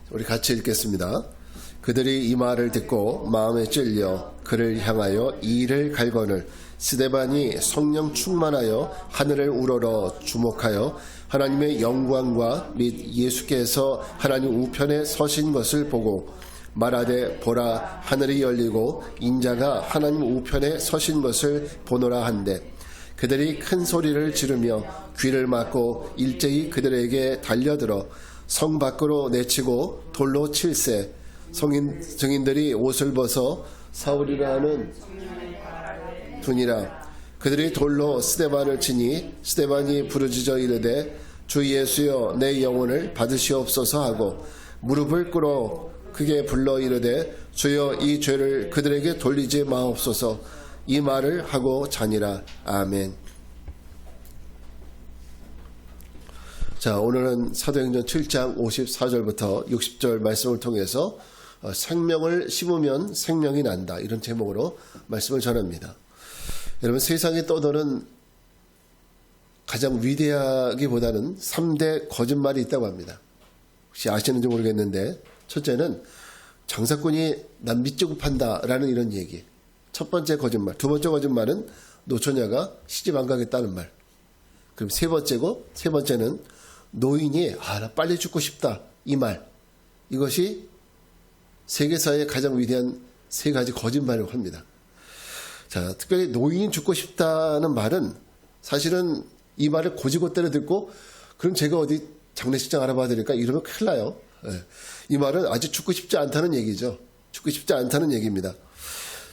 우리 같이 읽겠습니다. 그들이 이 말을 듣고 마음에 찔려 그를 향하여 이를 갈거늘 스데반이 성령 충만하여 하늘을 우러러 주목하여 하나님의 영광과 및 예수께서 하나님 우편에 서신 것을 보고 말하되 보라 하늘이 열리고 인자가 하나님 우편에 서신 것을 보노라 한데 그들이 큰 소리를 지르며 귀를 막고 일제히 그들에게 달려들어 성 밖으로 내치고 돌로 칠세 증인들이 옷을 벗어 사울이라 하는 분이라 그들이 돌로 스데반을 치니 스데반이 부르짖어 이르되 주 예수여 내 영혼을 받으시옵소서 하고 무릎을 꿇어 크게 불러 이르되 주여 이 죄를 그들에게 돌리지 마옵소서 이 말을 하고 자니라. 아멘. 자, 오늘은 사도행전 7장 54절부터 60절 말씀을 통해서 생명을 심으면 생명이 난다, 이런 제목으로 말씀을 전합니다. 여러분, 세상에 떠도는 가장 위대하기보다는 3대 거짓말이 있다고 합니다. 혹시 아시는지 모르겠는데, 첫째는 장사꾼이 난 밑주고 판다라는 이런 얘기. 첫 번째 거짓말. 두 번째 거짓말은 노처녀가 시집 안 가겠다는 말. 그럼 세 번째는 노인이 나 빨리 죽고 싶다, 이 말. 이것이 세계사의 가장 위대한 세 가지 거짓말이라고 합니다. 자, 특별히 노인이 죽고 싶다는 말은 사실은 이 말을 고지고대로 듣고 그럼 제가 어디 장례식장 알아봐야 되니까 이러면 큰일 나요. 이 말은 아주 죽고 싶지 않다는 얘기죠. 죽고 싶지 않다는 얘기입니다.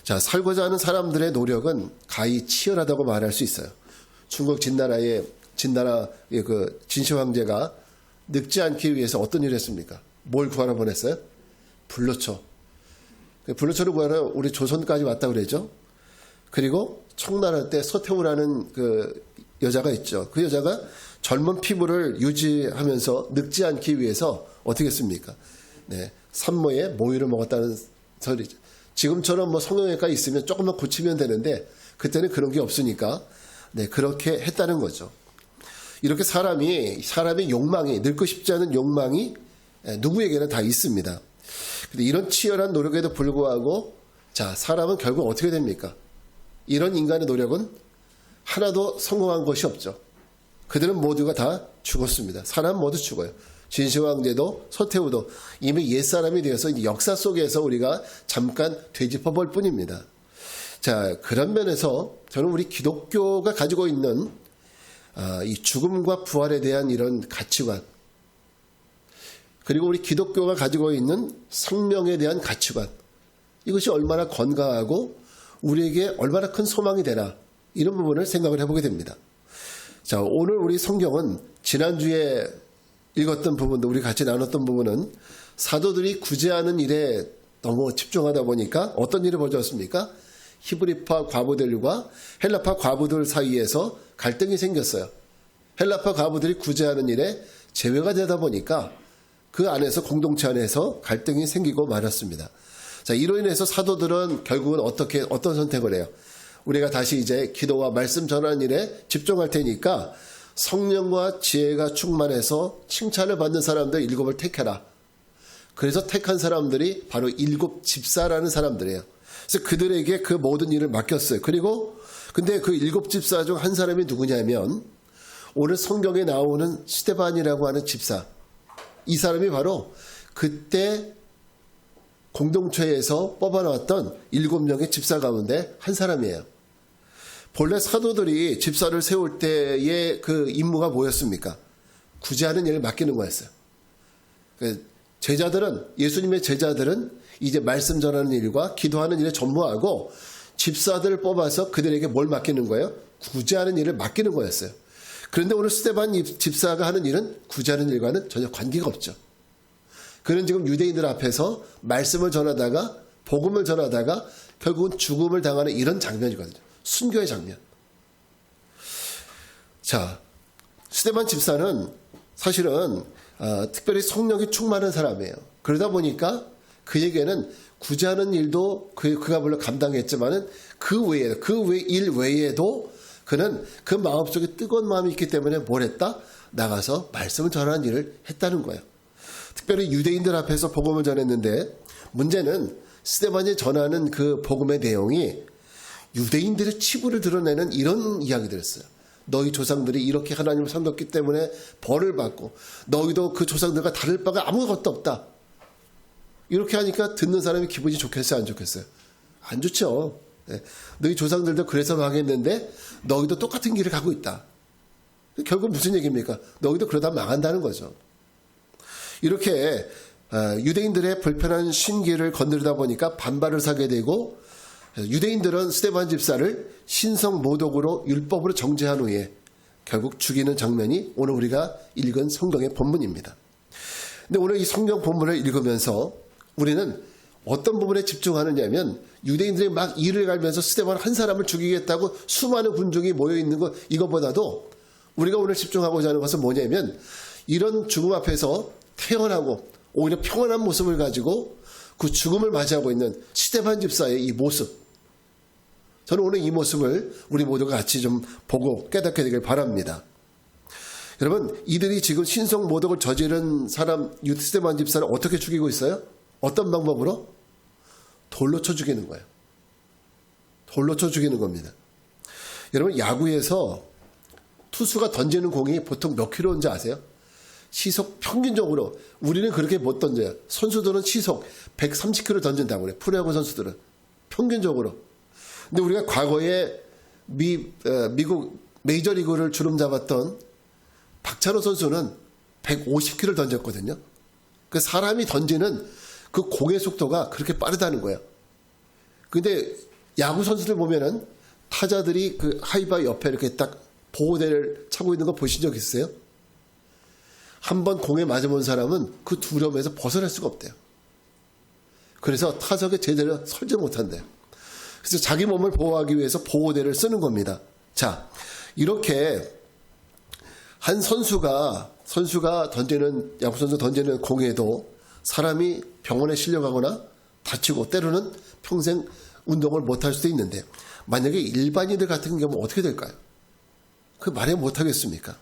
자, 살고자 하는 사람들의 노력은 가히 치열하다고 말할 수 있어요. 중국 진나라의 그 진시 황제가 늙지 않기 위해서 어떤 일을 했습니까? 뭘 구하러 보냈어요? 불로초. 불로초를 구하러 우리 조선까지 왔다 그러죠. 그리고 청나라 때 서태후라는 그 여자가 있죠. 그 여자가 젊은 피부를 유지하면서 늙지 않기 위해서 어떻게 했습니까? 네, 산모에 모유를 먹었다는 소리죠. 지금처럼 뭐 성형외과 있으면 조금만 고치면 되는데 그때는 그런 게 없으니까 네, 그렇게 했다는 거죠. 이렇게 사람의 욕망이, 늙고 싶지 않은 욕망이 누구에게나 다 있습니다. 근데 이런 치열한 노력에도 불구하고 자, 사람은 결국 어떻게 됩니까? 이런 인간의 노력은 하나도 성공한 것이 없죠. 그들은 모두가 다 죽었습니다. 사람 모두 죽어요. 진시황제도 서태후도 이미 옛사람이 되어서 역사 속에서 우리가 잠깐 되짚어 볼 뿐입니다. 자, 그런 면에서 저는 우리 기독교가 가지고 있는 이 죽음과 부활에 대한 이런 가치관, 그리고 우리 기독교가 가지고 있는 생명에 대한 가치관, 이것이 얼마나 건강하고 우리에게 얼마나 큰 소망이 되나, 이런 부분을 생각을 해보게 됩니다. 자, 오늘 우리 성경은 지난주에 읽었던 부분도 우리 같이 나눴던 부분은 사도들이 구제하는 일에 너무 집중하다 보니까 어떤 일이 벌어졌습니까? 히브리파 과부들과 헬라파 과부들 사이에서 갈등이 생겼어요. 헬라파 과부들이 구제하는 일에 제외가 되다 보니까 그 안에서 공동체 안에서 갈등이 생기고 말았습니다. 자, 이로 인해서 사도들은 결국은 어떤 선택을 해요? 우리가 다시 이제 기도와 말씀 전하는 일에 집중할 테니까 성령과 지혜가 충만해서 칭찬을 받는 사람들 7을 택해라. 그래서 택한 사람들이 바로 7 집사라는 사람들이에요. 그래서 그들에게 그 모든 일을 맡겼어요. 근데 그 7 집사 중 한 사람이 누구냐면 오늘 성경에 나오는 스데반이라고 하는 집사. 이 사람이 바로 그때 공동체에서 뽑아놨던 7명의 집사 가운데 한 사람이에요. 본래 사도들이 집사를 세울 때의 그 임무가 뭐였습니까? 구제하는 일을 맡기는 거였어요. 예수님의 제자들은 이제 말씀 전하는 일과 기도하는 일에 전무하고 집사들을 뽑아서 그들에게 뭘 맡기는 거예요? 구제하는 일을 맡기는 거였어요. 그런데 오늘 스데반 집사가 하는 일은 구제하는 일과는 전혀 관계가 없죠. 그는 지금 유대인들 앞에서 말씀을 전하다가 복음을 전하다가 결국은 죽음을 당하는 이런 장면이거든요. 순교의 장면. 자, 스데반 집사는 사실은 특별히 성령이 충만한 사람이에요. 그러다 보니까 그에게는 구제하는 일도 그가 물론 감당했지만은 그 일 외에도 그는 그 마음속에 뜨거운 마음이 있기 때문에 뭘 했다? 나가서 말씀을 전하는 일을 했다는 거예요. 특별히 유대인들 앞에서 복음을 전했는데 문제는 스데반이 전하는 그 복음의 내용이 유대인들의 치부를 드러내는 이런 이야기들이었어요. 너희 조상들이 이렇게 하나님을 섬겼기 때문에 벌을 받고 너희도 그 조상들과 다를 바가 아무것도 없다. 이렇게 하니까 듣는 사람이 기분이 좋겠어요? 안 좋겠어요? 안 좋죠. 네. 너희 조상들도 그래서 망했는데 너희도 똑같은 길을 가고 있다. 결국 무슨 얘기입니까? 너희도 그러다 망한다는 거죠. 이렇게 유대인들의 불편한 신기를 건드리다 보니까 반발을 사게 되고 유대인들은 스데반 집사를 신성 모독으로 율법으로 정죄한 후에 결국 죽이는 장면이 오늘 우리가 읽은 성경의 본문입니다. 근데 오늘 이 성경 본문을 읽으면서 우리는 어떤 부분에 집중하느냐면 유대인들이 막 이를 갈면서 스데반 한 사람을 죽이겠다고 수많은 군중이 모여있는 것 이것보다도 우리가 오늘 집중하고자 하는 것은 뭐냐면 이런 죽음 앞에서 태어나고 오히려 평안한 모습을 가지고 그 죽음을 맞이하고 있는 스데반 집사의 이 모습, 저는 오늘 이 모습을 우리 모두가 같이 좀 보고 깨닫게 되길 바랍니다. 여러분, 이들이 지금 신성 모독을 저지른 사람 스데반 집사를 어떻게 죽이고 있어요? 어떤 방법으로? 돌로 쳐 죽이는 거예요. 돌로 쳐 죽이는 겁니다. 여러분, 야구에서 투수가 던지는 공이 보통 몇 킬로인지 아세요? 시속 평균적으로 우리는 그렇게 못 던져요. 선수들은 시속 130km 던진다고 그래요. 프로야구 선수들은 평균적으로. 근데 우리가 과거에 미국 메이저리그를 주름 잡았던 박찬호 선수는 150km 던졌거든요. 그 사람이 던지는 그 공의 속도가 그렇게 빠르다는 거예요. 근데 야구 선수들 보면은 타자들이 그 하이바 옆에 이렇게 딱 보호대를 차고 있는 거 보신 적 있어요? 한번 공에 맞아본 사람은 그 두려움에서 벗어날 수가 없대요. 그래서 타석에 제대로 설지 못한대요. 그래서 자기 몸을 보호하기 위해서 보호대를 쓰는 겁니다. 자, 이렇게 한 선수가 던지는, 야구선수 던지는 공에도 사람이 병원에 실려가거나 다치고 때로는 평생 운동을 못할 수도 있는데 만약에 일반인들 같은 경우는 어떻게 될까요? 그 말해 못하겠습니까?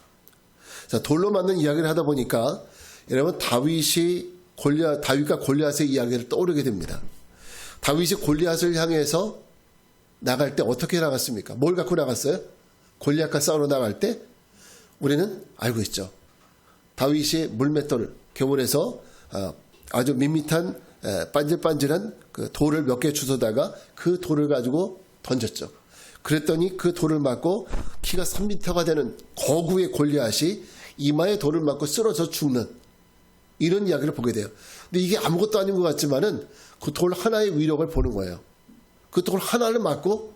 자, 돌로 맞는 이야기를 하다 보니까 여러분 다윗과 골리앗의 이야기를 떠오르게 됩니다. 다윗이 골리앗을 향해서 나갈 때 어떻게 나갔습니까? 뭘 갖고 나갔어요? 골리앗과 싸우러 나갈 때 우리는 알고 있죠. 다윗이 물맷돌을 겨울에서 아주 밋밋한 반질반질한 그 돌을 몇 개 주워다가 그 돌을 가지고 던졌죠. 그랬더니 그 돌을 맞고 키가 3m가 되는 거구의 골리앗이 이마에 돌을 맞고 쓰러져 죽는 이런 이야기를 보게 돼요. 근데 이게 아무것도 아닌 것 같지만은 그 돌 하나의 위력을 보는 거예요. 그 돌 하나를 맞고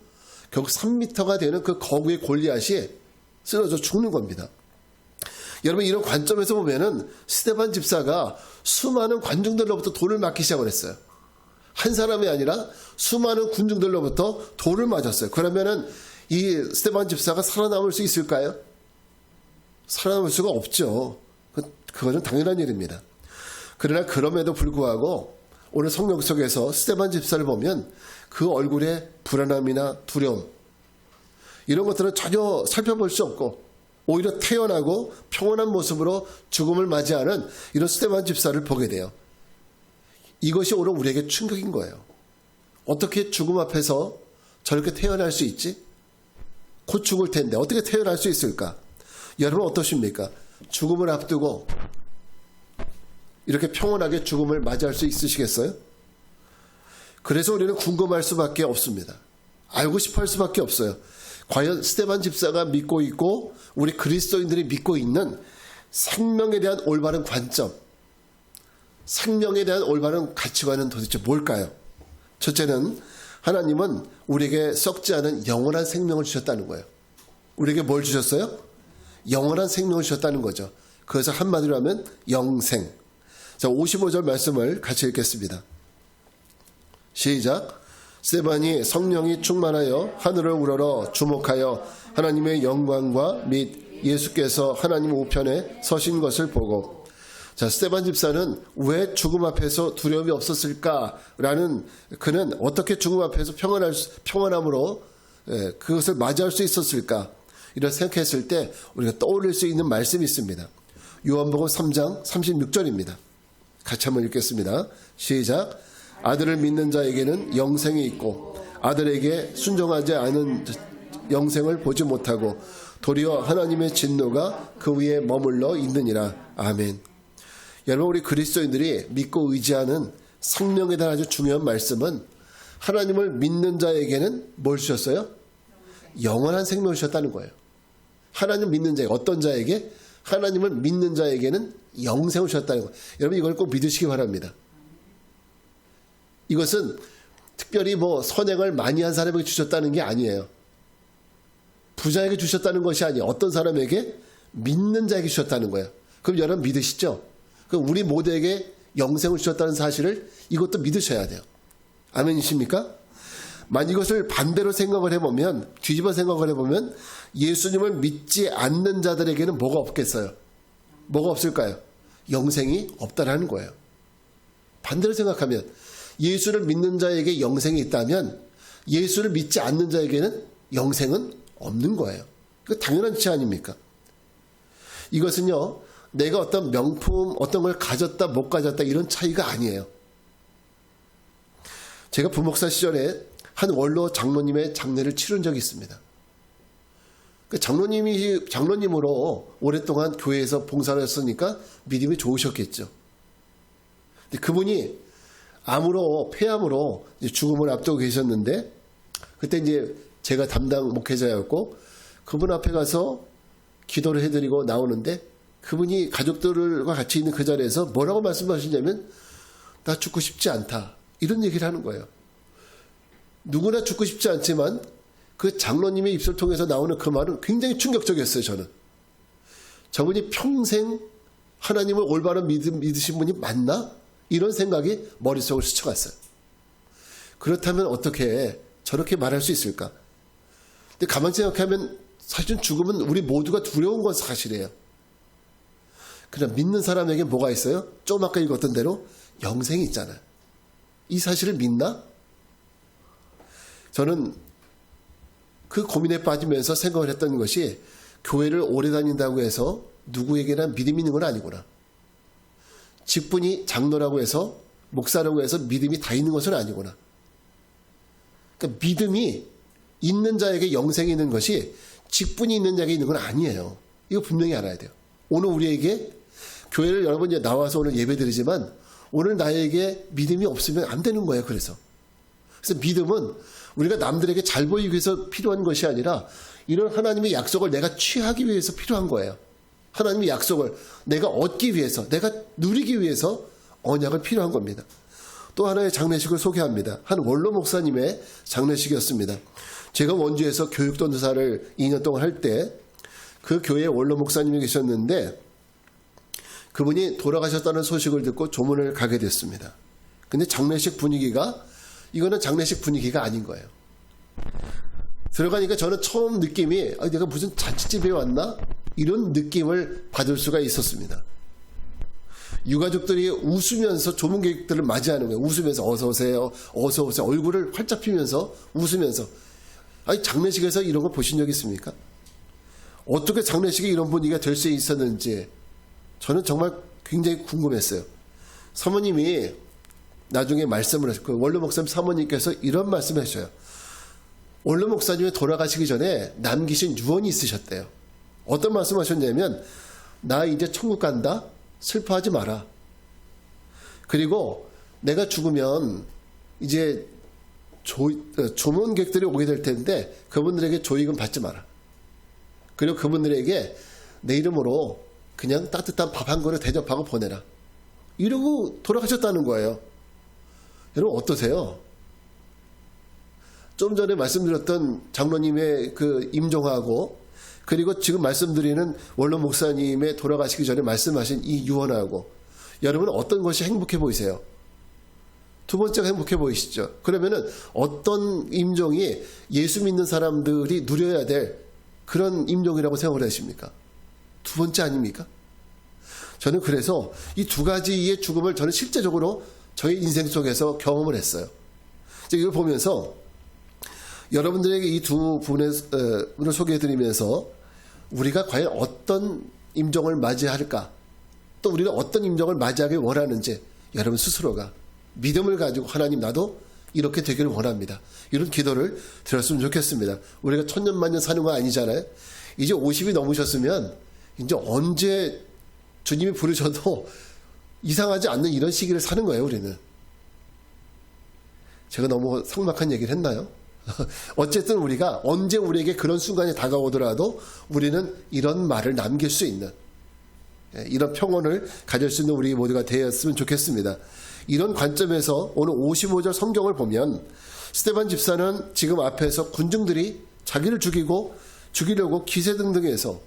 결국 3m가 되는 그 거구의 골리앗이 쓰러져 죽는 겁니다. 여러분, 이런 관점에서 보면은 스데반 집사가 수많은 관중들로부터 돌을 맞기 시작을 했어요. 한 사람이 아니라 수많은 군중들로부터 돌을 맞았어요. 그러면은 이 스데반 집사가 살아남을 수 있을까요? 살아남을 수가 없죠. 그거는 당연한 일입니다. 그러나 그럼에도 불구하고 오늘 성경 속에서 스데반 집사를 보면 그 얼굴에 불안함이나 두려움 이런 것들은 전혀 살펴볼 수 없고 오히려 태연하고 평온한 모습으로 죽음을 맞이하는 이런 스데반 집사를 보게 돼요. 이것이 오늘 우리에게 충격인 거예요. 어떻게 죽음 앞에서 저렇게 태어날 수 있지? 곧 죽을 텐데 어떻게 태어날 수 있을까? 여러분 어떠십니까? 죽음을 앞두고 이렇게 평온하게 죽음을 맞이할 수 있으시겠어요? 그래서 우리는 궁금할 수밖에 없습니다. 알고 싶어 할 수밖에 없어요. 과연 스데반 집사가 믿고 있고 우리 그리스도인들이 믿고 있는 생명에 대한 올바른 관점, 생명에 대한 올바른 가치관은 도대체 뭘까요? 첫째는 하나님은 우리에게 썩지 않은 영원한 생명을 주셨다는 거예요. 우리에게 뭘 주셨어요? 영원한 생명을 주셨다는 거죠. 그래서 한마디로 하면 영생. 자, 55절 말씀을 같이 읽겠습니다. 시작. 스데반이 성령이 충만하여 하늘을 우러러 주목하여 하나님의 영광과 및 예수께서 하나님 우편에 서신 것을 보고. 자, 스데반 집사는 왜 죽음 앞에서 두려움이 없었을까라는, 그는 어떻게 죽음 앞에서 평안함으로 그것을 맞이할 수 있었을까, 이런 생각했을 때 우리가 떠올릴 수 있는 말씀이 있습니다. 요한복음 3장 36절입니다. 같이 한번 읽겠습니다. 시작. 아들을 믿는 자에게는 영생이 있고 아들에게 순종하지 않은 영생을 보지 못하고 도리어 하나님의 진노가 그 위에 머물러 있느니라. 아멘. 여러분, 우리 그리스도인들이 믿고 의지하는 생명에 대한 아주 중요한 말씀은 하나님을 믿는 자에게는 뭘 주셨어요? 영원한 생명을 주셨다는 거예요. 하나님 믿는 자에게, 어떤 자에게? 하나님을 믿는 자에게는 영생을 주셨다는 거예요. 여러분, 이걸 꼭 믿으시기 바랍니다. 이것은 특별히 선행을 많이 한 사람에게 주셨다는 게 아니에요. 부자에게 주셨다는 것이 아니에요. 어떤 사람에게? 믿는 자에게 주셨다는 거예요. 그럼 여러분 믿으시죠? 그럼 우리 모두에게 영생을 주셨다는 사실을 이것도 믿으셔야 돼요. 아멘이십니까? 만약 이것을 반대로 생각을 해보면, 뒤집어 생각을 해보면 예수님을 믿지 않는 자들에게는 뭐가 없겠어요? 뭐가 없을까요? 영생이 없다라는 거예요. 반대로 생각하면 예수를 믿는 자에게 영생이 있다면 예수를 믿지 않는 자에게는 영생은 없는 거예요. 그 당연한 치 아닙니까? 이것은요, 내가 어떤 명품, 어떤 걸 가졌다 못 가졌다 이런 차이가 아니에요. 제가 부목사 시절에 한 원로 장로님의 장례를 치른 적이 있습니다. 그 장로님으로 오랫동안 교회에서 봉사를 했으니까 믿음이 좋으셨겠죠. 근데 그분이 폐암으로 죽음을 앞두고 계셨는데, 그때 이제 제가 담당 목회자였고, 그분 앞에 가서 기도를 해드리고 나오는데, 그분이 가족들과 같이 있는 그 자리에서 뭐라고 말씀하시냐면, 나 죽고 싶지 않다. 이런 얘기를 하는 거예요. 누구나 죽고 싶지 않지만 그 장로님의 입술 통해서 나오는 그 말은 굉장히 충격적이었어요. 저는. 저분이 평생 하나님을 올바른 믿으신 분이 맞나? 이런 생각이 머릿속을 스쳐갔어요. 그렇다면 어떻게 저렇게 말할 수 있을까? 근데 가만히 생각하면 사실은 죽음은 우리 모두가 두려운 건 사실이에요. 그냥 믿는 사람에게 뭐가 있어요? 좀 아까 읽었던 대로 영생이 있잖아요. 이 사실을 믿나? 저는 그 고민에 빠지면서 생각을 했던 것이, 교회를 오래 다닌다고 해서 누구에게나 믿음이 있는 건 아니구나. 직분이 장로라고 해서, 목사라고 해서 믿음이 다 있는 것은 아니구나. 그러니까 믿음이 있는 자에게 영생이 있는 것이 직분이 있는 자에게 있는 건 아니에요. 이거 분명히 알아야 돼요. 오늘 우리에게 교회를 여러분 이제 나와서 오늘 예배 드리지만 오늘 나에게 믿음이 없으면 안 되는 거예요. 그래서 믿음은 우리가 남들에게 잘 보이기 위해서 필요한 것이 아니라 이런 하나님의 약속을 내가 취하기 위해서 필요한 거예요. 하나님의 약속을 내가 얻기 위해서, 내가 누리기 위해서 언약을 필요한 겁니다. 또 하나의 장례식을 소개합니다. 한 원로 목사님의 장례식이었습니다. 제가 원주에서 교육전도사를 2년 동안 할 때 그 교회에 원로 목사님이 계셨는데 그분이 돌아가셨다는 소식을 듣고 조문을 가게 됐습니다. 근데 장례식 분위기가, 이거는 장례식 분위기가 아닌 거예요. 들어가니까 저는 처음 느낌이 내가 무슨 잔치집에 왔나? 이런 느낌을 받을 수가 있었습니다. 유가족들이 웃으면서 조문객들을 맞이하는 거예요. 웃으면서 어서 오세요, 어서 오세요. 얼굴을 활짝 피면서 웃으면서. 아니, 장례식에서 이런 거 보신 적 있습니까? 어떻게 장례식에 이런 분위기가 될 수 있었는지 저는 정말 굉장히 궁금했어요. 사모님이 나중에 말씀을 하셨고, 그 원로 목사님 사모님께서 이런 말씀을 하셔요. 원로 목사님이 돌아가시기 전에 남기신 유언이 있으셨대요. 어떤 말씀 하셨냐면, 나 이제 천국 간다. 슬퍼하지 마라. 그리고 내가 죽으면 이제 조문객들이 오게 될 텐데 그분들에게 조의금 받지 마라. 그리고 그분들에게 내 이름으로 그냥 따뜻한 밥 한 그릇 대접하고 보내라. 이러고 돌아가셨다는 거예요. 여러분 어떠세요? 좀 전에 말씀드렸던 장로님의 그 임종하고, 그리고 지금 말씀드리는 원로 목사님의 돌아가시기 전에 말씀하신 이 유언하고, 여러분은 어떤 것이 행복해 보이세요? 두 번째가 행복해 보이시죠? 그러면은 어떤 임종이 예수 믿는 사람들이 누려야 될 그런 임종이라고 생각을 하십니까? 두 번째 아닙니까? 저는 그래서 이 두 가지의 죽음을 저는 실제적으로 저의 인생 속에서 경험을 했어요. 이걸 보면서 여러분들에게 이 두 분을 소개해드리면서 우리가 과연 어떤 임종을 맞이할까, 또 우리가 어떤 임종을 맞이하길 원하는지, 여러분 스스로가 믿음을 가지고 하나님 나도 이렇게 되기를 원합니다. 이런 기도를 드렸으면 좋겠습니다. 우리가 천년만년 사는 거 아니잖아요. 이제 50이 넘으셨으면 이제 언제 주님이 부르셔도 이상하지 않는 이런 시기를 사는 거예요, 우리는. 제가 너무 삭막한 얘기를 했나요? 어쨌든 우리가 언제 우리에게 그런 순간이 다가오더라도 우리는 이런 말을 남길 수 있는, 이런 평온을 가질 수 있는 우리 모두가 되었으면 좋겠습니다. 이런 관점에서 오늘 55절 성경을 보면 스데반 집사는 지금 앞에서 군중들이 자기를 죽이려고 기세등등해서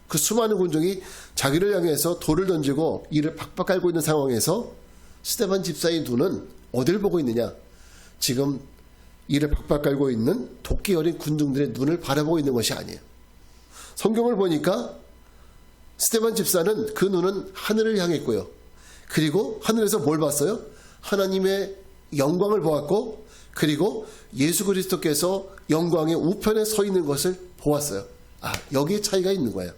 그 수많은 군중이 자기를 향해서 돌을 던지고 이를 박박 깔고 있는 상황에서 스데반 집사의 눈은 어딜 보고 있느냐? 지금 이를 박박 깔고 있는 도끼 어린 군중들의 눈을 바라보고 있는 것이 아니에요. 성경을 보니까 스데반 집사는 그 눈은 하늘을 향했고요. 그리고 하늘에서 뭘 봤어요? 하나님의 영광을 보았고, 그리고 예수 그리스도께서 영광의 우편에 서 있는 것을 보았어요. 아, 여기에 차이가 있는 거예요.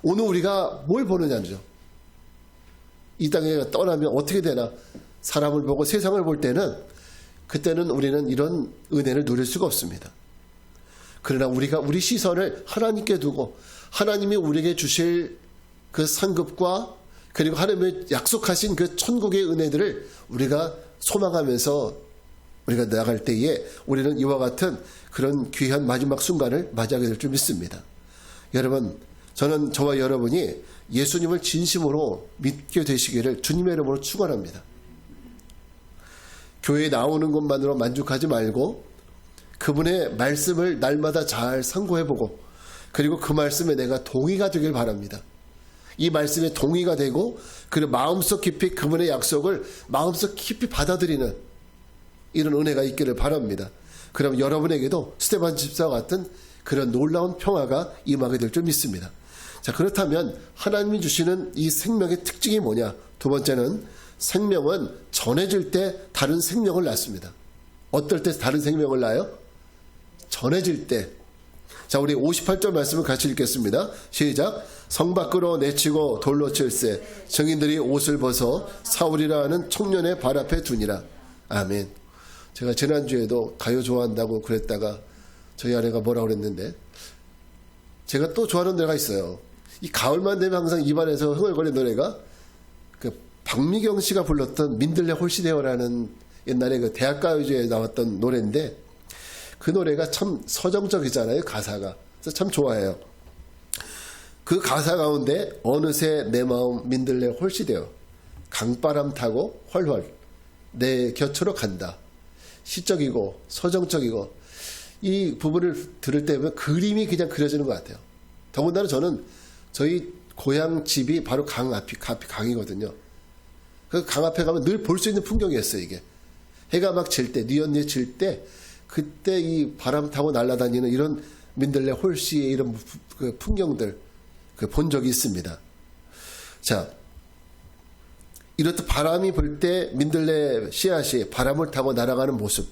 오늘 우리가 뭘 보느냐죠. 이 땅에 떠나면 어떻게 되나? 사람을 보고 세상을 볼 때는 그때는 우리는 이런 은혜를 누릴 수가 없습니다. 그러나 우리가 우리 시선을 하나님께 두고 하나님이 우리에게 주실 그 상급과 그리고 하나님의 약속하신 그 천국의 은혜들을 우리가 소망하면서 우리가 나아갈 때에 우리는 이와 같은 그런 귀한 마지막 순간을 맞이하게 될 줄 믿습니다. 여러분, 저는 저와 여러분이 예수님을 진심으로 믿게 되시기를 주님의 이름으로 축원합니다. 교회에 나오는 것만으로 만족하지 말고 그분의 말씀을 날마다 잘 상고해보고 그리고 그 말씀에 내가 동의가 되길 바랍니다. 이 말씀에 동의가 되고 그리고 마음속 깊이 그분의 약속을 마음속 깊이 받아들이는 이런 은혜가 있기를 바랍니다. 그럼 여러분에게도 스데반 집사와 같은 그런 놀라운 평화가 임하게 될 줄 믿습니다. 자, 그렇다면 하나님이 주시는 이 생명의 특징이 뭐냐? 두 번째는 생명은 전해질 때 다른 생명을 낳습니다. 어떨 때 다른 생명을 낳아요? 전해질 때. 자, 우리 58절 말씀을 같이 읽겠습니다. 시작. 성 밖으로 내치고 돌로 칠세 증인들이 옷을 벗어 사울이라 하는 청년의 발 앞에 두니라. 아멘. 제가 지난주에도 가요 좋아한다고 그랬다가 저희 아내가 뭐라고 그랬는데 제가 또 좋아하는 노래가 있어요. 이 가을만 되면 항상 입안에서 흥얼거리는 노래가 그 박미경 씨가 불렀던 민들레 홀시되어라는 옛날에 그 대학가요제에 나왔던 노래인데 그 노래가 참 서정적이잖아요. 가사가. 그래서 참 좋아해요. 그 가사 가운데 어느새 내 마음 민들레 홀시되어 강바람 타고 훨훨 내 곁으로 간다. 시적이고 서정적이고 이 부분을 들을 때 보면 그림이 그냥 그려지는 것 같아요. 더군다나 저는 저희 고향 집이 바로 강이거든요. 그 강 앞에 가면 늘 볼 수 있는 풍경이었어요. 이게 해가 막 질 때, 뉘엿뉘엿 질 때 그때 이 바람 타고 날아다니는 이런 민들레 홀씨의 이런 그 풍경들 본 적이 있습니다. 자, 이렇듯 바람이 불 때 민들레 씨앗이 바람을 타고 날아가는 모습.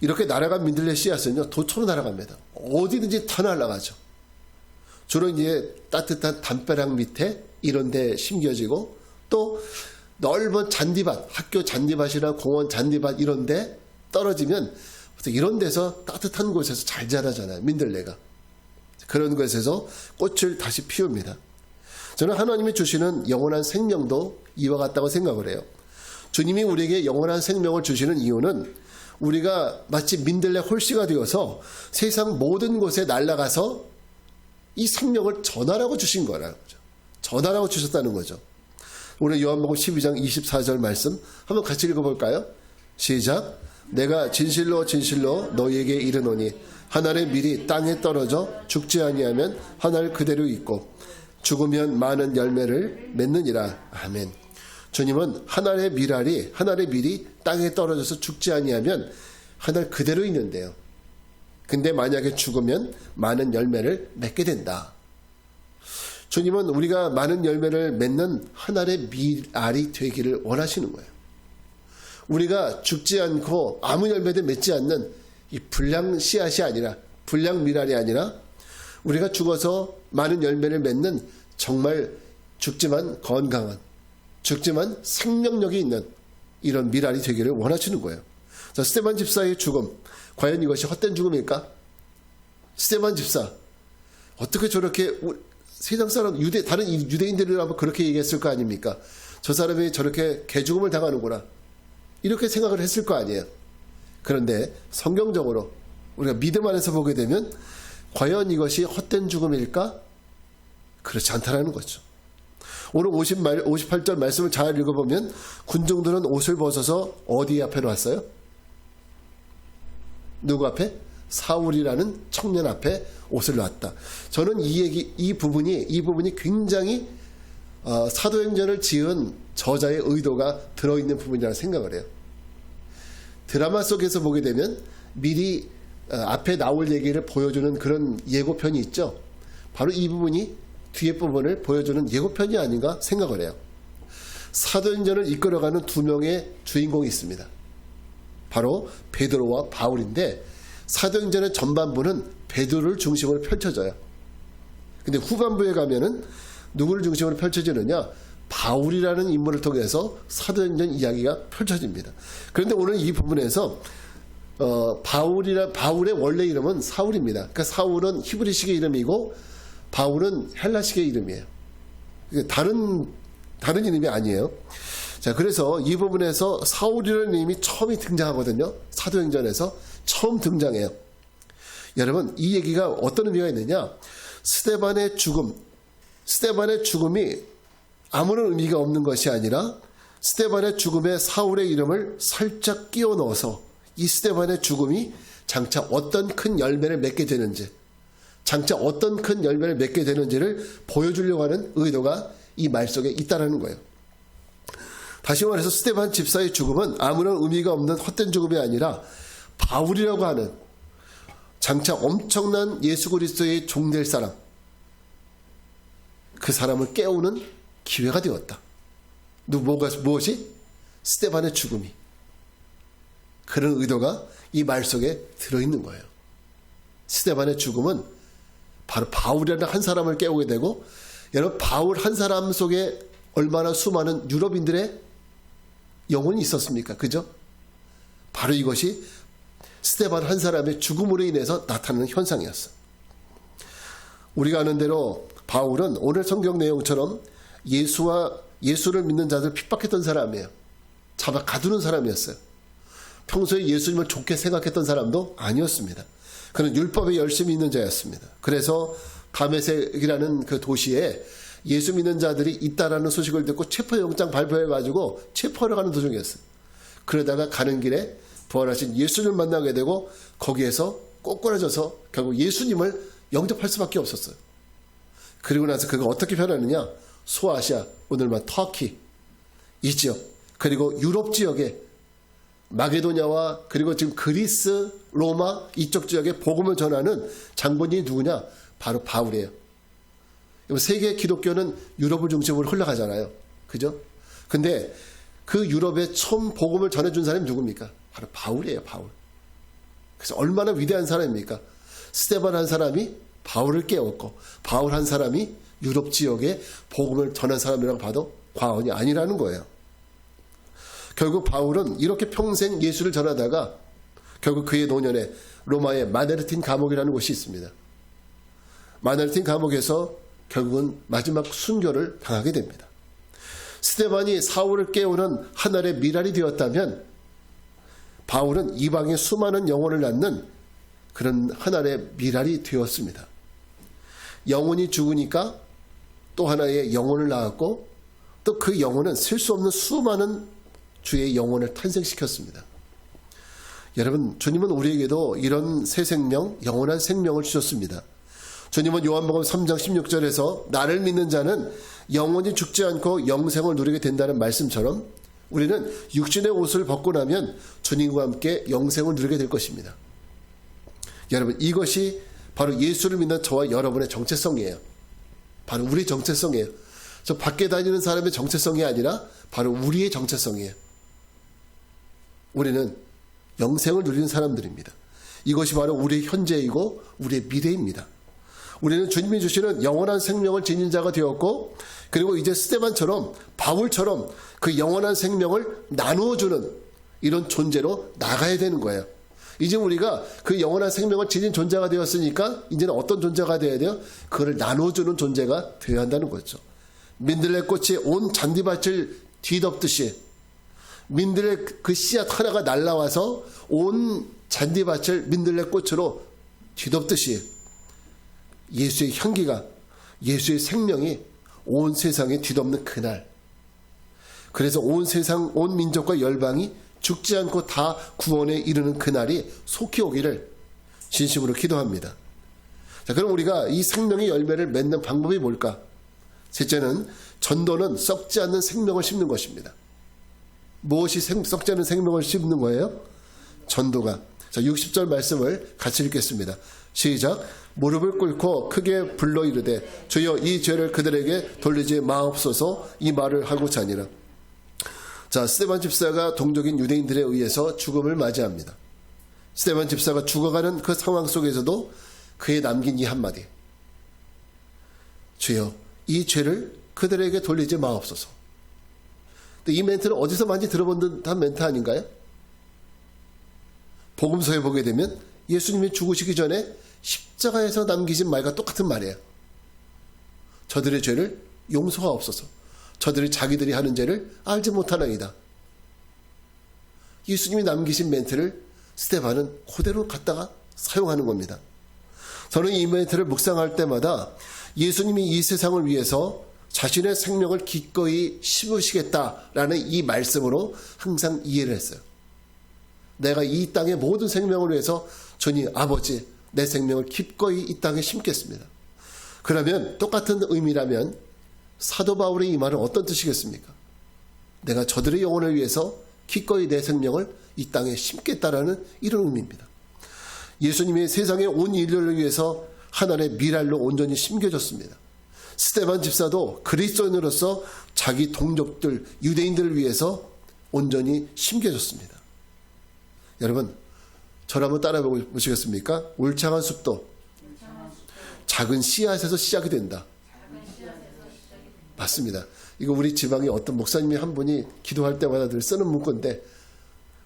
이렇게 날아간 민들레 씨앗은요, 도처로 날아갑니다. 어디든지 다 날아가죠. 주로 이제 따뜻한 담벼락 밑에 이런 데 심겨지고 또 넓은 잔디밭, 학교 잔디밭이나 공원 잔디밭 이런 데 떨어지면 이런 데서 따뜻한 곳에서 잘 자라잖아요. 민들레가. 그런 곳에서 꽃을 다시 피웁니다. 저는 하나님이 주시는 영원한 생명도 이와 같다고 생각을 해요. 주님이 우리에게 영원한 생명을 주시는 이유는 우리가 마치 민들레 홀씨가 되어서 세상 모든 곳에 날아가서 이 생명을 전하라고 주신 거라는 거죠. 전하라고 주셨다는 거죠. 오늘 요한복음 12장 24절 말씀 한번 같이 읽어볼까요? 시작. 내가 진실로 진실로 너희에게 이르노니 한 알의 밀이 땅에 떨어져 죽지 아니하면 한 알 그대로 있고 죽으면 많은 열매를 맺느니라. 아멘. 주님은 한 알의 밀이 땅에 떨어져서 죽지 아니하면 한 알 그대로 있는데요. 근데 만약에 죽으면 많은 열매를 맺게 된다. 주님은 우리가 많은 열매를 맺는 한 알의 밀알이 되기를 원하시는 거예요. 우리가 죽지 않고 아무 열매도 맺지 않는 이 불량 씨앗이 아니라, 불량 밀알이 아니라 우리가 죽어서 많은 열매를 맺는 정말 죽지만 건강한 죽지만 생명력이 있는 이런 미랄이 되기를 원하시는 거예요. 자, 스데반 집사의 죽음, 과연 이것이 헛된 죽음일까? 스데반 집사, 어떻게 저렇게 세상 사람, 다른 유대인들이라면 그렇게 얘기했을 거 아닙니까? 저 사람이 저렇게 개죽음을 당하는구나, 이렇게 생각을 했을 거 아니에요. 그런데 성경적으로 우리가 믿음 안에서 보게 되면 과연 이것이 헛된 죽음일까? 그렇지 않다라는 거죠. 오늘 58절 말씀을 잘 읽어보면 군중들은 옷을 벗어서 어디 앞에 놨어요? 누구 앞에? 사울이라는 청년 앞에 옷을 놨다. 저는 이 부분이 굉장히 사도행전을 지은 저자의 의도가 들어있는 부분이라고 생각을 해요. 드라마 속에서 보게 되면 미리 앞에 나올 얘기를 보여주는 그런 예고편이 있죠. 바로 이 부분이 뒤에 부분을 보여주는 예고편이 아닌가 생각을 해요. 사도행전을 이끌어가는 두 명의 주인공이 있습니다. 바로 베드로와 바울인데 사도행전의 전반부는 베드로를 중심으로 펼쳐져요. 근데 후반부에 가면은 누구를 중심으로 펼쳐지느냐? 바울이라는 인물을 통해서 사도행전 이야기가 펼쳐집니다. 그런데 오늘 이 부분에서 바울의 원래 이름은 사울입니다. 그러니까 사울은 히브리식의 이름이고 바울은 헬라식의 이름이에요. 다른 이름이 아니에요. 자, 그래서 이 부분에서 사울이라는 이름이 처음 등장하거든요. 사도행전에서 처음 등장해요. 여러분, 이 얘기가 어떤 의미가 있느냐? 스데반의 죽음이 아무런 의미가 없는 것이 아니라 스데반의 죽음에 사울의 이름을 살짝 끼워 넣어서 이 스데반의 죽음이 장차 어떤 큰 열매를 맺게 되는지를 보여주려고 하는 의도가 이 말 속에 있다는 거예요. 다시 말해서 스데반 집사의 죽음은 아무런 의미가 없는 헛된 죽음이 아니라 바울이라고 하는 장차 엄청난 예수 그리스도의 종될 사람, 그 사람을 깨우는 기회가 되었다. 무엇이? 스데반의 죽음이. 그런 의도가 이 말 속에 들어있는 거예요. 스데반의 죽음은 바로 바울이라는 한 사람을 깨우게 되고, 여러분, 바울 한 사람 속에 얼마나 수많은 유럽인들의 영혼이 있었습니까? 그죠? 바로 이것이 스데반 한 사람의 죽음으로 인해서 나타나는 현상이었어. 우리가 아는 대로 바울은 오늘 성경 내용처럼 예수를 믿는 자들 핍박했던 사람이에요. 잡아 가두는 사람이었어요. 평소에 예수님을 좋게 생각했던 사람도 아니었습니다. 그는 율법에 열심히 있는 자였습니다. 그래서 다메섹이라는 그 도시에 예수 믿는 자들이 있다라는 소식을 듣고 체포영장 발표해가지고 체포하러 가는 도중이었어요. 그러다가 가는 길에 부활하신 예수님을 만나게 되고 거기에서 꼬꾸라져서 결국 예수님을 영접할 수밖에 없었어요. 그리고 나서 그가 어떻게 변하느냐? 소아시아, 오늘만 터키 이 지역, 그리고 유럽 지역에 마게도냐와 그리고 지금 그리스, 로마 이쪽 지역에 복음을 전하는 장본인이 누구냐? 바로 바울이에요. 세계 기독교는 유럽을 중심으로 흘러가잖아요. 그죠? 근데 그 유럽에 처음 복음을 전해준 사람이 누굽니까? 바로 바울이에요, 바울. 그래서 얼마나 위대한 사람입니까? 스데반 한 사람이 바울을 깨웠고, 바울 한 사람이 유럽 지역에 복음을 전한 사람이라고 봐도 과언이 아니라는 거예요. 결국 바울은 이렇게 평생 예수를 전하다가 결국 그의 노년에 로마의 마네르틴 감옥이라는 곳이 있습니다. 마네르틴 감옥에서 결국은 마지막 순교를 당하게 됩니다. 스데반이 사울을 깨우는 하늘의 미랄이 되었다면 바울은 이방의 수많은 영혼을 낳는 그런 하늘의 미랄이 되었습니다. 영혼이 죽으니까 또 하나의 영혼을 낳았고 또 그 영혼은 셀 수 없는 수많은 주의 영혼을 탄생시켰습니다. 여러분, 주님은 우리에게도 이런 새 생명, 영원한 생명을 주셨습니다. 주님은 요한복음 3장 16절에서 나를 믿는 자는 영원히 죽지 않고 영생을 누리게 된다는 말씀처럼 우리는 육신의 옷을 벗고 나면 주님과 함께 영생을 누리게 될 것입니다. 여러분, 이것이 바로 예수를 믿는 저와 여러분의 정체성이에요. 바로 우리의 정체성이에요. 저 밖에 다니는 사람의 정체성이 아니라 바로 우리의 정체성이에요. 우리는 영생을 누리는 사람들입니다. 이것이 바로 우리의 현재이고 우리의 미래입니다. 우리는 주님이 주시는 영원한 생명을 지닌 자가 되었고, 그리고 이제 스데반처럼, 바울처럼 그 영원한 생명을 나누어주는 이런 존재로 나가야 되는 거예요. 이제 우리가 그 영원한 생명을 지닌 존재가 되었으니까 이제는 어떤 존재가 되어야 돼요? 그걸 나눠주는 존재가 되어야 한다는 거죠. 민들레꽃이 온 잔디밭을 뒤덮듯이 민들레 그 씨앗 하나가 날라와서 온 잔디밭을 민들레꽃으로 뒤덮듯이 예수의 향기가, 예수의 생명이 온 세상에 뒤덮는 그날, 그래서 온 세상, 온 민족과 열방이 죽지 않고 다 구원에 이르는 그날이 속히 오기를 진심으로 기도합니다. 자, 그럼 우리가 이 생명의 열매를 맺는 방법이 뭘까? 셋째는 전도는 썩지 않는 생명을 심는 것입니다. 무엇이 썩지 않는 생명을 심는 거예요? 전도가. 자, 60절 말씀을 같이 읽겠습니다. 시작. 무릎을 꿇고 크게 불러 이르되 주여 이 죄를 그들에게 돌리지 마옵소서, 이 말을 하고자 하니라. 자, 스데반 집사가 동족인 유대인들에 의해서 죽음을 맞이합니다. 스데반 집사가 죽어가는 그 상황 속에서도 그의 남긴 이 한마디, 주여 이 죄를 그들에게 돌리지 마옵소서. 이 멘트는 어디서 많이 들어본 듯한 멘트 아닌가요? 복음서에 보게 되면 예수님이 죽으시기 전에 십자가에서 남기신 말과 똑같은 말이에요. 저들의 죄를 용서하옵소서. 저들이 자기들이 하는 죄를 알지 못하나이다. 예수님이 남기신 멘트를 스데반은 그대로 갖다가 사용하는 겁니다. 저는 이 멘트를 묵상할 때마다 예수님이 이 세상을 위해서 자신의 생명을 기꺼이 심으시겠다라는 이 말씀으로 항상 이해를 했어요. 내가 이 땅의 모든 생명을 위해서 주님 아버지 내 생명을 기꺼이 이 땅에 심겠습니다. 그러면 똑같은 의미라면 사도 바울의 이 말은 어떤 뜻이겠습니까? 내가 저들의 영혼을 위해서 기꺼이 내 생명을 이 땅에 심겠다라는 이런 의미입니다. 예수님이 세상의 온 인류를 위해서 하나님의 미랄로 온전히 심겨졌습니다. 스데반 집사도 그리스도인으로서 자기 동족들, 유대인들을 위해서 온전히 심겨졌습니다. 여러분, 저를 한번 따라해 보시겠습니까? 울창한 숲도 작은 씨앗에서 시작이 된다. 맞습니다. 이거 우리 지방에 어떤 목사님이 한 분이 기도할 때마다 늘 쓰는 문구인데,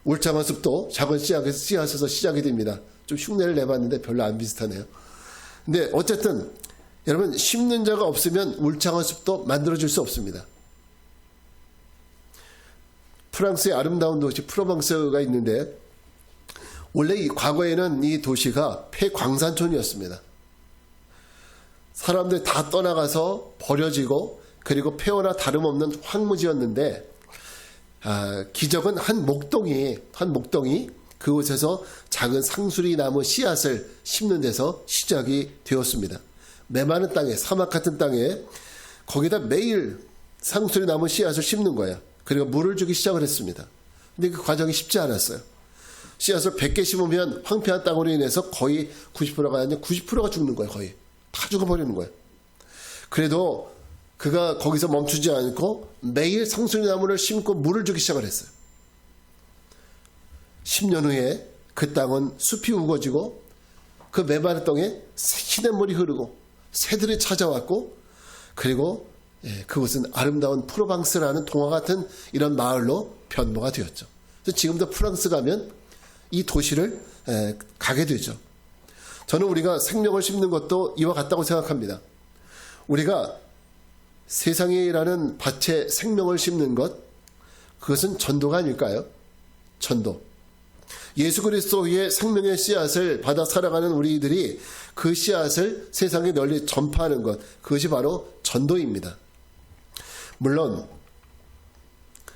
울창한 숲도 작은 씨앗에서 시작이 됩니다. 좀 흉내를 내봤는데 별로 안 비슷하네요. 근데 어쨌든 여러분, 심는 자가 없으면 울창한 숲도 만들어질 수 없습니다. 프랑스의 아름다운 도시 프로방스가 있는데, 원래 이 과거에는 이 도시가 폐광산촌이었습니다. 사람들 다 떠나가서 버려지고 그리고 폐허나 다름없는 황무지였는데, 기적은 한 목동이 그곳에서 작은 상수리 나무 씨앗을 심는 데서 시작이 되었습니다. 메마른 땅에, 사막 같은 땅에 거기다 매일 상수리 나무 씨앗을 심는 거예요. 그리고 물을 주기 시작을 했습니다. 근데 그 과정이 쉽지 않았어요. 씨앗을 100개 심으면 황폐한 땅으로 인해서 거의 90%가 아니라 90%가 죽는 거예요. 거의 다 죽어버리는 거예요. 그래도 그가 거기서 멈추지 않고 매일 상수리 나무를 심고 물을 주기 시작을 했어요. 10년 후에 그 땅은 숲이 우거지고 그 메마른 땅에 시냇물이 흐르고 새들이 찾아왔고, 그리고 그곳은 아름다운 프로방스라는 동화 같은 이런 마을로 변모가 되었죠. 지금도 프랑스 가면 이 도시를 가게 되죠. 저는 우리가 생명을 심는 것도 이와 같다고 생각합니다. 우리가 세상이라는 밭에 생명을 심는 것, 그것은 전도가 아닐까요? 전도. 예수 그리스도의 생명의 씨앗을 받아 살아가는 우리들이 그 씨앗을 세상에 널리 전파하는 것, 그것이 바로 전도입니다. 물론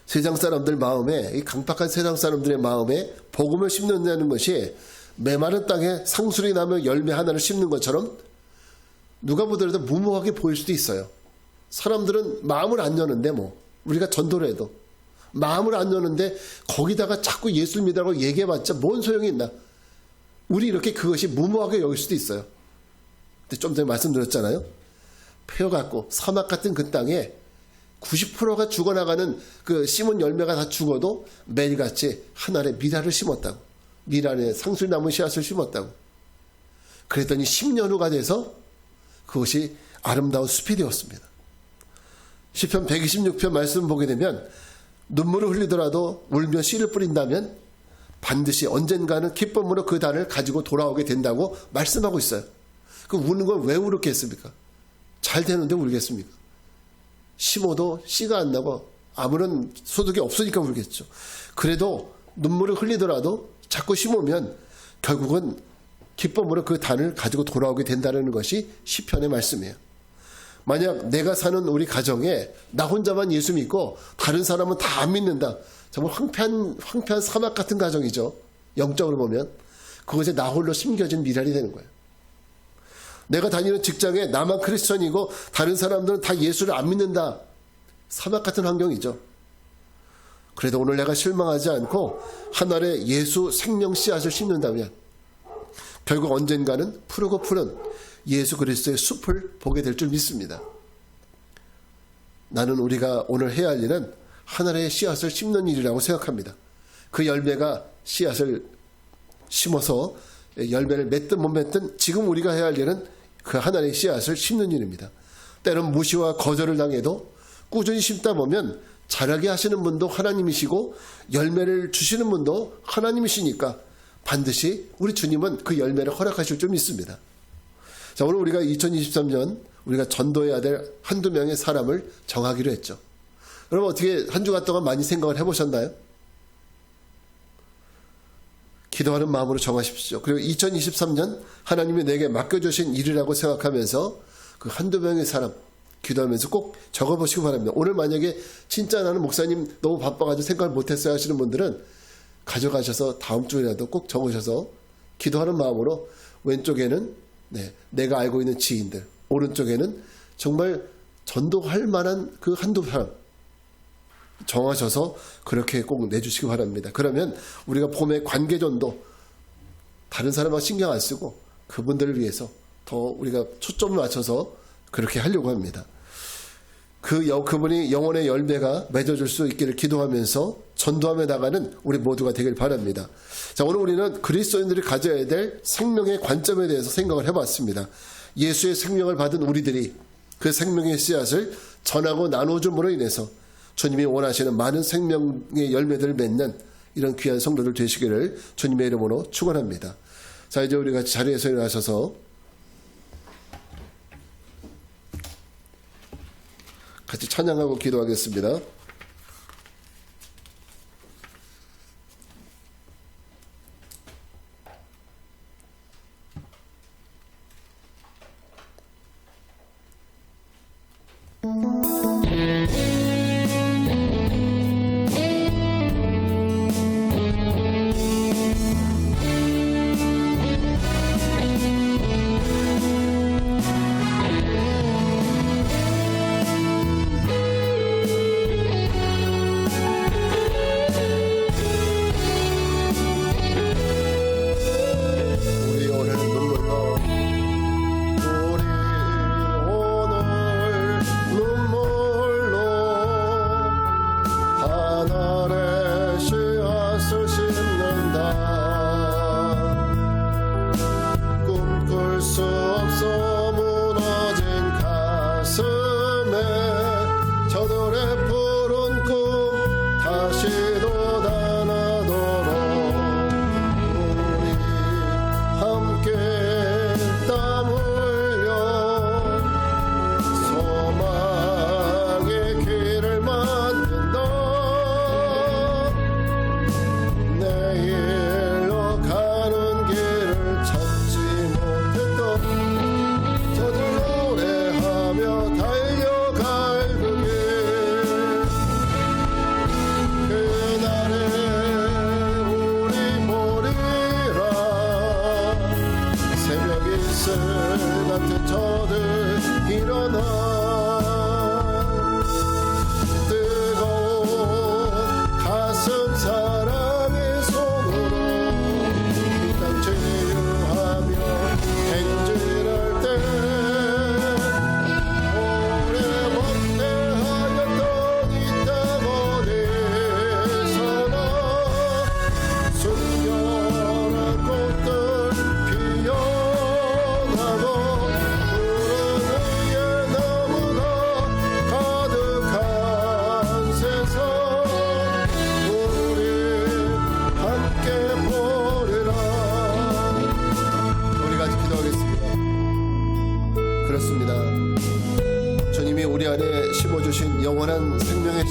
세상 사람들 마음에, 이 강팍한 세상 사람들의 마음에 복음을 심는다는 것이 메마른 땅에 상수리 나무 열매 하나를 심는 것처럼 누가 보더라도 무모하게 보일 수도 있어요. 사람들은 마음을 안 여는데, 우리가 전도를 해도 마음을 안 여는데 거기다가 자꾸 예수를 믿으라고 얘기해봤자 뭔 소용이 있나. 우리 이렇게 그것이 무모하게 여길 수도 있어요. 근데 좀 전에 말씀드렸잖아요. 폐허같고 사막 같은 그 땅에 90%가 죽어나가는 그 심은 열매가 다 죽어도 매일같이 한 알에 미랄을 심었다고. 미랄에 상수리나무 씨앗을 심었다고. 그랬더니 10년 후가 돼서 그것이 아름다운 숲이 되었습니다. 시편 126편 말씀 보게 되면 눈물을 흘리더라도 울며 씨를 뿌린다면 반드시 언젠가는 기쁨으로 그 단을 가지고 돌아오게 된다고 말씀하고 있어요. 그 우는 건 왜 울겠습니까? 잘 되는데 울겠습니까? 심어도 씨가 안 나고 아무런 소득이 없으니까 울겠죠. 그래도 눈물을 흘리더라도 자꾸 심으면 결국은 기쁨으로 그 단을 가지고 돌아오게 된다는 것이 시편의 말씀이에요. 만약 내가 사는 우리 가정에 나 혼자만 예수 믿고 다른 사람은 다 안 믿는다. 정말 황폐한 사막 같은 가정이죠. 영적으로 보면. 그것에 나 홀로 심겨진 미랄이 되는 거예요. 내가 다니는 직장에 나만 크리스천이고 다른 사람들은 다 예수를 안 믿는다. 사막 같은 환경이죠. 그래도 오늘 내가 실망하지 않고 하늘에 예수 생명 씨앗을 심는다면 결국 언젠가는 푸르고 푸른 예수 그리스도의 숲을 보게 될 줄 믿습니다. 나는 우리가 오늘 해야 할 일은 하늘의 씨앗을 심는 일이라고 생각합니다. 그 열매가 씨앗을 심어서 열매를 맺든 못 맺든 지금 우리가 해야 할 일은 그 하늘의 씨앗을 심는 일입니다. 때론 무시와 거절을 당해도 꾸준히 심다 보면 자라게 하시는 분도 하나님이시고 열매를 주시는 분도 하나님이시니까 반드시 우리 주님은 그 열매를 허락하실 줄 믿습니다. 자, 오늘 우리가 2023년 우리가 전도해야 될 한두 명의 사람을 정하기로 했죠. 여러분 어떻게 한 주간 동안 많이 생각을 해보셨나요? 기도하는 마음으로 정하십시오. 그리고 2023년 하나님이 내게 맡겨주신 일이라고 생각하면서 그 한두 명의 사람 기도하면서 꼭 적어보시기 바랍니다. 오늘 만약에 진짜 나는 목사님 너무 바빠가지고 생각을 못했어요 하시는 분들은 가져가셔서 다음 주에라도 꼭 적으셔서 기도하는 마음으로 왼쪽에는 내가 알고 있는 지인들, 오른쪽에는 정말 전도할 만한 그 한두 사람 정하셔서 그렇게 꼭 내주시기 바랍니다. 그러면 우리가 봄에 관계전도 다른 사람하고 신경 안 쓰고 그분들을 위해서 더 우리가 초점을 맞춰서 그렇게 하려고 합니다. 그분이 영혼의 열매가 맺어줄 수 있기를 기도하면서 전도하며 나가는 우리 모두가 되길 바랍니다. 자, 오늘 우리는 그리스도인들이 가져야 될 생명의 관점에 대해서 생각을 해봤습니다. 예수의 생명을 받은 우리들이 그 생명의 씨앗을 전하고 나눠줌으로 인해서 주님이 원하시는 많은 생명의 열매들을 맺는 이런 귀한 성도들 되시기를 주님의 이름으로 축원합니다. 자, 이제 우리 같이 자리에서 일어나셔서 같이 찬양하고 기도하겠습니다.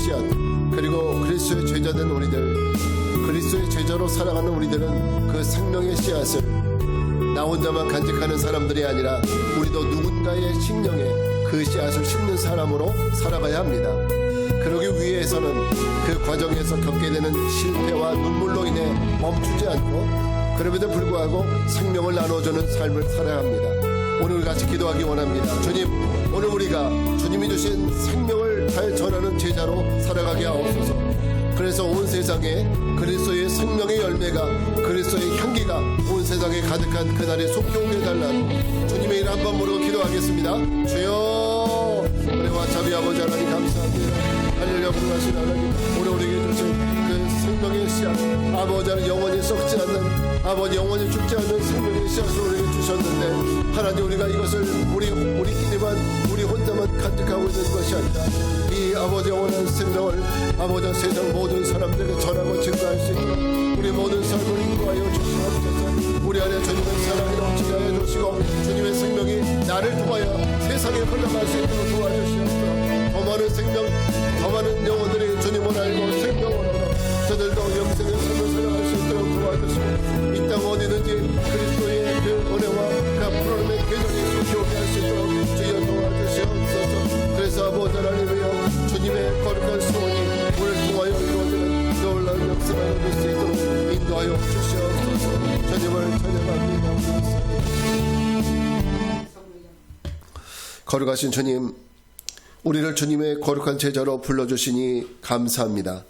씨앗, 그리고 그리스도의 제자된 우리들, 그리스도의 제자로 살아가는 우리들은 그 생명의 씨앗을 나 혼자만 간직하는 사람들이 아니라 우리도 누군가의 심령에 그 씨앗을 심는 사람으로 살아가야 합니다. 그러기 위해서는 그 과정에서 겪게 되는 실패와 눈물로 인해 멈추지 않고 그럼에도 불구하고 생명을 나눠주는 삶을 살아야 합니다. 오늘 같이 기도하기 원합니다. 주님, 오늘 우리가 주님이 주신 생명을 잘 전하는 제자로 살아가게 하옵소서. 그래서 온 세상에 그리스도의 생명의 열매가, 그리스도의 향기가 온 세상에 가득한 그날에 속히 오게 해달라는 주님의 일 한번 부르고 기도하겠습니다. 주여, 은혜와 자비 아버지 하나님 감사합니다. 할렐루야. 부르신 하나님, 오늘 우리에게 주신 그 생명의 씨앗, 아버지는 영원히 썩지 않는, 아버지 영원히 죽지 않는 생명의 씨앗을 우리에게 주셨는데, 하나님 우리가 이것을 우리끼리만, 우리 혼자만 간직하고 있는 것이 아니라 이 아버지 영원한 생명을 아버지 세상 모든 사람들에게 전하고 증거할 수 있도록 우리 모든 삶을 인도하여 주시옵소서. 우리 안에 주님의 사랑이 넘치게 하여 주시고 주님의 생명이 나를 통하여 세상에 흘러갈 수 있도록 도와주시옵소서. 더 많은 생명, 더 많은 영혼들이 주님을 알고 생명을 얻어 저들도 영생의 삶을 살아갈 수 있도록 도와주시고 이 땅 어디든지 그리스도의 그 은혜와 그 푸르름의 계정이 속히 할 수 있도록 주여 도와주시옵소서. 그래서 아버지 하나님이여 주님의 거룩한 소원이 우리를 통하여 이루어지는 놀라운 역사를 얻을 수 있도록 인도하여 주시옵소서. 주님을 찬양합니다. 거룩하신 주님, 우리를 주님의 거룩한 제자로 불러주시니 감사합니다.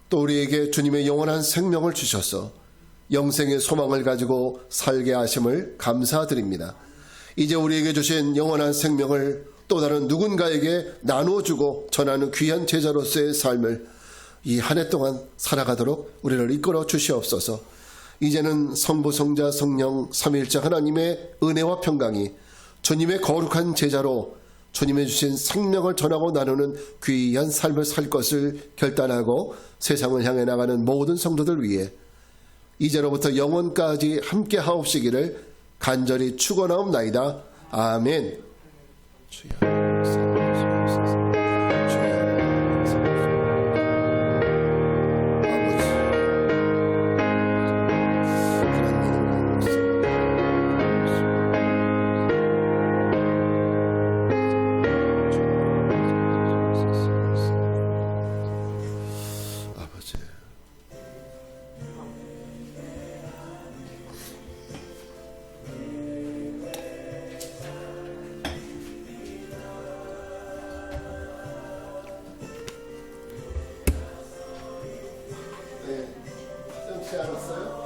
또 우리에게 주님의 영원한 생명을 주셔서 영생의 소망을 가지고 살게 하심을 감사드립니다. 이제 우리에게 주신 영원한 생명을 또 다른 누군가에게 나누어주고 전하는 귀한 제자로서의 삶을 이 한 해 동안 살아가도록 우리를 이끌어 주시옵소서. 이제는 성부, 성자, 성령, 삼위일체 하나님의 은혜와 평강이 주님의 거룩한 제자로 주님의 주신 생명을 전하고 나누는 귀한 삶을 살 것을 결단하고 세상을 향해 나가는 모든 성도들 위해 이제로부터 영원까지 함께 하옵시기를 간절히 축원하옵나이다. 아멘. 주여. 않았어요?